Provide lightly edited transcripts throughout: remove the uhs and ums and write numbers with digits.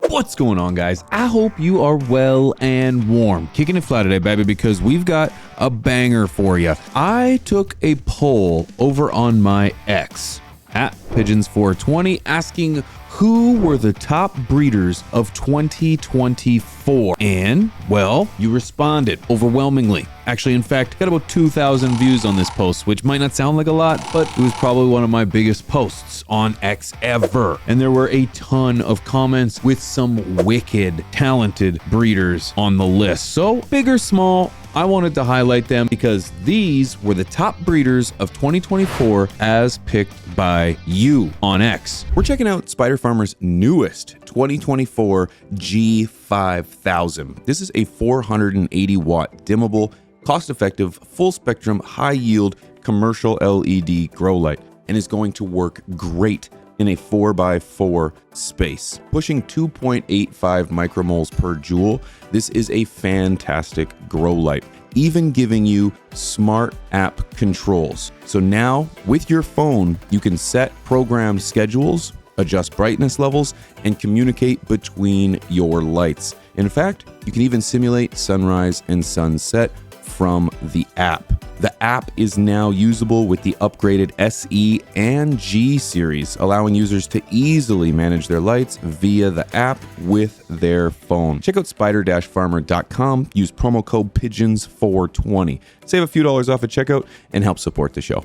What's going on, guys? I hope you are well and warm. Kicking it flat today, baby, because we've got a banger for you. I took a poll over on my X at Pigeons420 asking who were the top breeders of 2024. And, well, you responded overwhelmingly. Actually, in fact, got about 2,000 views on this post, which might not sound like a lot, but it was probably one of my biggest posts on X ever. And there were a ton of comments with some wicked, talented breeders on the list. So, big or small, I wanted to highlight them because these were the top breeders of 2024 as picked by you on X. We're checking out Spider Farmer's newest 2024 G5000. This is a 480 watt dimmable, cost-effective, full-spectrum, high-yield commercial LED grow light and is going to work great in a 4x4 space. Pushing 2.85 micromoles per joule, this is a fantastic grow light, even giving you smart app controls. So now with your phone, you can set programmed schedules, adjust brightness levels, and communicate between your lights. In fact, you can even simulate sunrise and sunset from the app. The app is now usable with the upgraded SE and G series, allowing users to easily manage their lights via the app with their phone. Check out spider-farmer.com, use promo code PIGEONS420. Save a few dollars off at checkout and help support the show.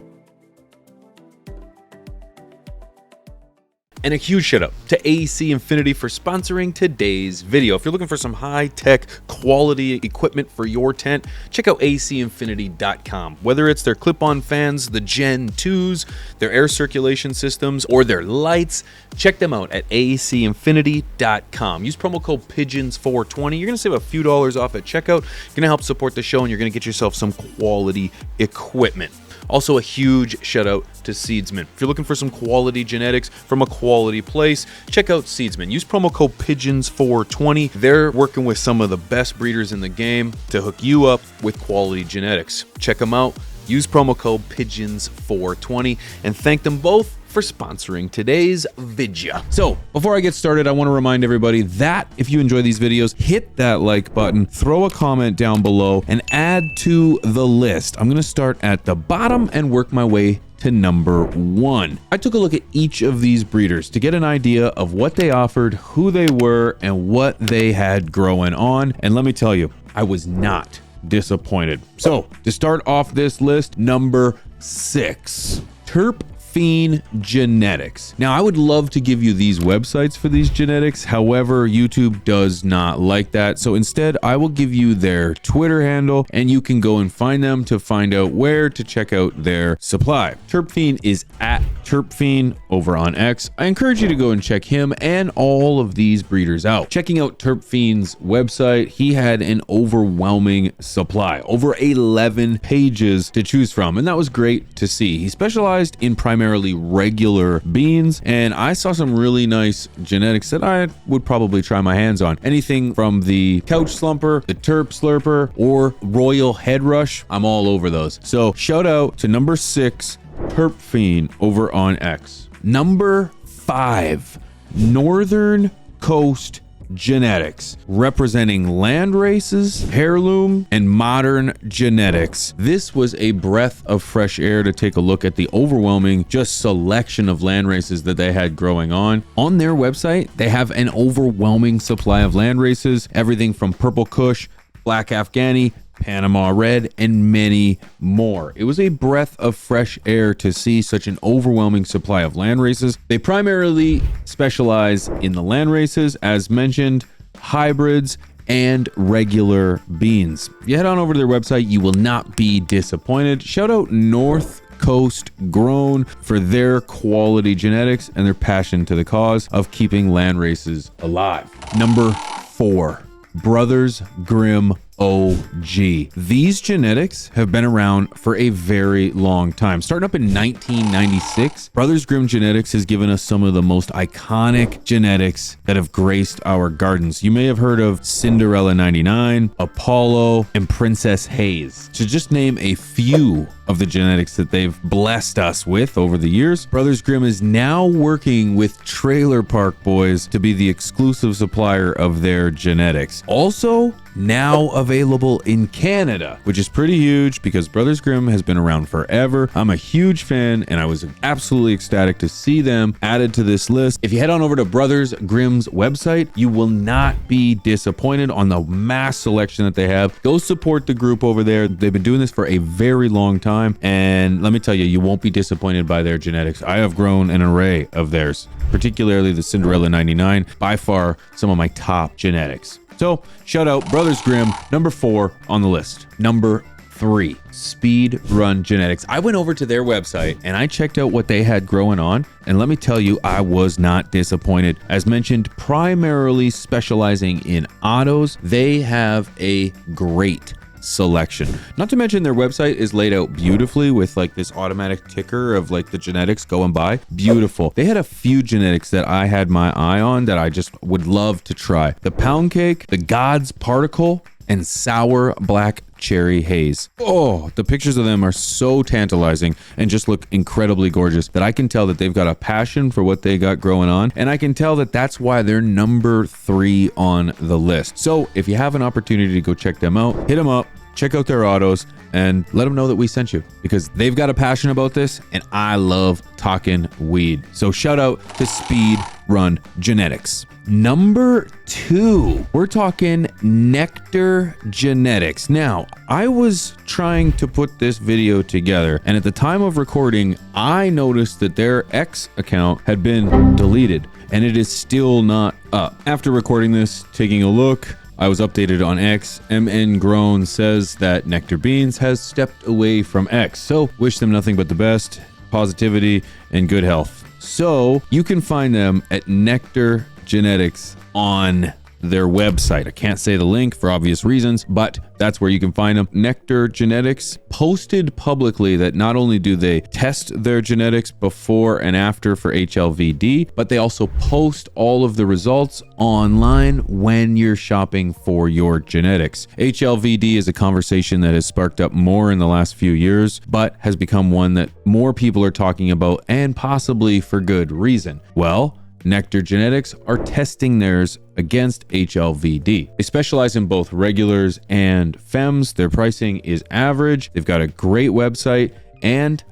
And a huge shout out to AC Infinity for sponsoring today's video. If you're looking for some high-tech quality equipment for your tent, check out acinfinity.com. Whether it's their clip-on fans, the Gen 2s, their air circulation systems, or their lights, check them out at acinfinity.com. Use promo code PIGEONS420. You're going to save a few dollars off at checkout. You're going to help support the show, and you're going to get yourself some quality equipment. Also, a huge shout out to Seedsman. If you're looking for some quality genetics from a quality place, check out Seedsman. Use promo code PIGEONS420. They're working with some of the best breeders in the game to hook you up with quality genetics. Check them out. Use promo code PIGEONS420 and thank them both for sponsoring today's video. So before I get started, I want to remind everybody that if you enjoy these videos, hit that like button, throw a comment down below, and add to the list. I'm going to start at the bottom and work my way to number 1. I took a look at each of these breeders to get an idea of what they offered, who they were, and what they had growing on. And let me tell you, I was not disappointed. So to start off this list, number 6, Terpfiend Genetics. Now, I would love to give you these websites for these genetics. However, YouTube does not like that. So instead, I will give you their Twitter handle and you can go and find them to find out where to check out their supply. Terpfiend is at Terpfiend over on X. I encourage you to go and check him and all of these breeders out. Checking out Terpfiend's website, he had an overwhelming supply, over 11 pages to choose from, and that was great to see. He specialized in primarily regular beans, and I saw some really nice genetics that I would probably try my hands on. Anything from the Couch Slumper, the Terp Slurper, or Royal Head Rush, I'm all over those. So shout out to number 6, Terpfiend over on X. Number 5, Northern Coast Genetics, representing land races, heirloom, and modern genetics. This was a breath of fresh air to take a look at the overwhelming just selection of land races that they had growing on. On their website, they have an overwhelming supply of land races, everything from Purple Kush, Black Afghani, Panama Red, and many more. It was a breath of fresh air to see such an overwhelming supply of land races. They primarily specialize in the land races, as mentioned, hybrids, and regular beans. If you head on over to their website, you will not be disappointed. Shout out North Coast Grown for their quality genetics and their passion to the cause of keeping land races alive. Number 4, Brothers Grimm OG. These genetics have been around for a very long time. Starting up in 1996, Brothers Grimm Genetics has given us some of the most iconic genetics that have graced our gardens. You may have heard of Cinderella 99, Apollo, and Princess Hayes, to just name a few of the genetics that they've blessed us with over the years. Brothers Grimm is now working with Trailer Park Boys to be the exclusive supplier of their genetics. Also, now available in Canada, which is pretty huge because Brothers Grimm has been around forever. I'm a huge fan and I was absolutely ecstatic to see them added to this list. If you head on over to Brothers Grimm's website, you will not be disappointed on the mass selection that they have. Go support the group over there. They've been doing this for a very long time, and let me tell you, you won't be disappointed by their genetics. I have grown an array of theirs, particularly the Cinderella 99, by far some of my top genetics. So shout out Brothers Grimm, number 4 on the list. Number 3, Speedrun Genetics. I went over to their website and I checked out what they had growing on, and let me tell you, I was not disappointed. As mentioned, primarily specializing in autos, they have a great selection. Not to mention their website is laid out beautifully with like this automatic ticker of like the genetics going by. Beautiful. They had a few genetics that I had my eye on that I just would love to try. The Pound Cake, the God's Particle, and Sour Black Cherry Haze. Oh, the pictures of them are so tantalizing and just look incredibly gorgeous that I can tell that they've got a passion for what they got growing on, and I can tell that that's why they're number 3 on the list. So if you have an opportunity to go check them out, hit them up, check out their autos, and let them know that we sent you, because they've got a passion about this and I love talking weed. So shout out to Speedrun Genetics. Number 2, we're talking Nectar Genetics. Now, I was trying to put this video together, and at the time of recording, I noticed that their X account had been deleted, and it is still not up. After recording this, taking a look, I was updated on X. MN Grown says that Nectar Beans has stepped away from X. So wish them nothing but the best, positivity, and good health. So you can find them at Nectar Genetics on their website. I can't say the link for obvious reasons, but that's where you can find them. Nectar Genetics posted publicly that not only do they test their genetics before and after for HLVD, but they also post all of the results online when you're shopping for your genetics. HLVD is a conversation that has sparked up more in the last few years, but has become one that more people are talking about, and possibly for good reason. Well, Nectar Genetics are testing theirs against HLVD. They specialize in both regulars and femmes. Their pricing is average. They've got a great website, and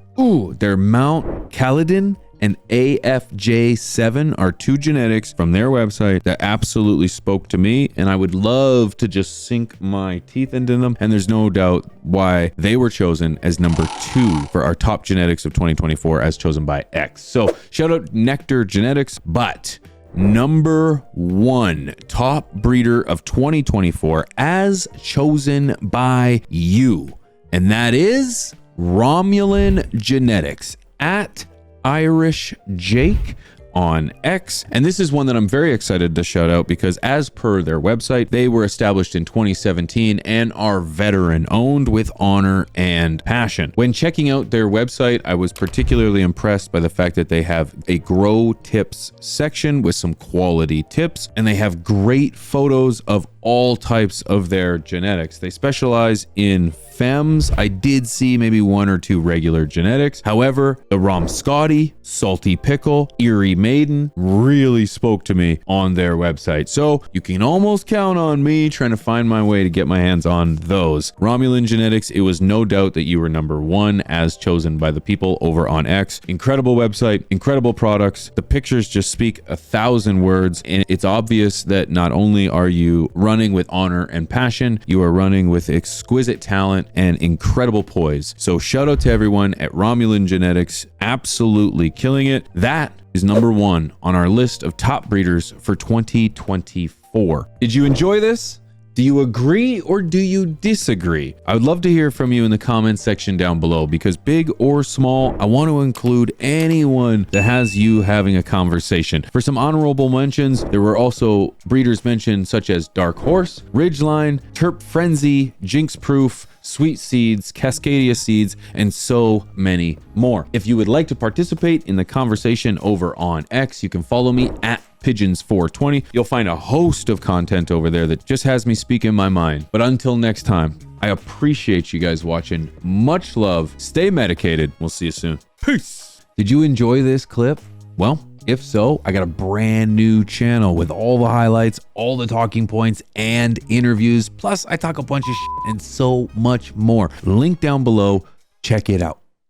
their Mount Caledon and AFJ7 are 2 genetics from their website that absolutely spoke to me, and I would love to just sink my teeth into them. And there's no doubt why they were chosen as number 2 for our top genetics of 2024 as chosen by X. So shout out Nectar Genetics. But number 1 top breeder of 2024 as chosen by you, and that is Romulan Genetics at Irish Jake on X. And this is one that I'm very excited to shout out because, as per their website, they were established in 2017 and are veteran owned with honor and passion. When checking out their website, I was particularly impressed by the fact that they have a grow tips section with some quality tips, and they have great photos of all types of their genetics. They specialize in femmes. I did see maybe 1 or 2 regular genetics. However, the Rom Scotty, Salty Pickle, Erie Maiden really spoke to me on their website. So you can almost count on me trying to find my way to get my hands on those. Romulan Genetics, it was no doubt that you were number 1 as chosen by the people over on X. Incredible website, incredible products. The pictures just speak 1,000 words, and it's obvious that not only are you running with honor and passion, you are running with exquisite talent and incredible poise. So shout out to everyone at Romulan Genetics, absolutely killing it. That is number 1 on our list of top breeders for 2024. Did you enjoy this? Do you agree or do you disagree? I would love to hear from you in the comments section down below, because big or small, I want to include anyone that has you having a conversation. For some honorable mentions, there were also breeders mentioned such as Dark Horse, Ridgeline, Terp Frenzy, Jinx Proof, Sweet Seeds, Cascadia Seeds, and so many more. If you would like to participate in the conversation over on X, you can follow me at Pigeons420. You'll find a host of content over there that just has me speaking my mind. But until next time, I appreciate you guys watching. Much love. Stay medicated. We'll see you soon. Peace. Did you enjoy this clip? Well, if so, I got a brand new channel with all the highlights, all the talking points, and interviews. Plus, I talk a bunch of shit and so much more. Link down below. Check it out.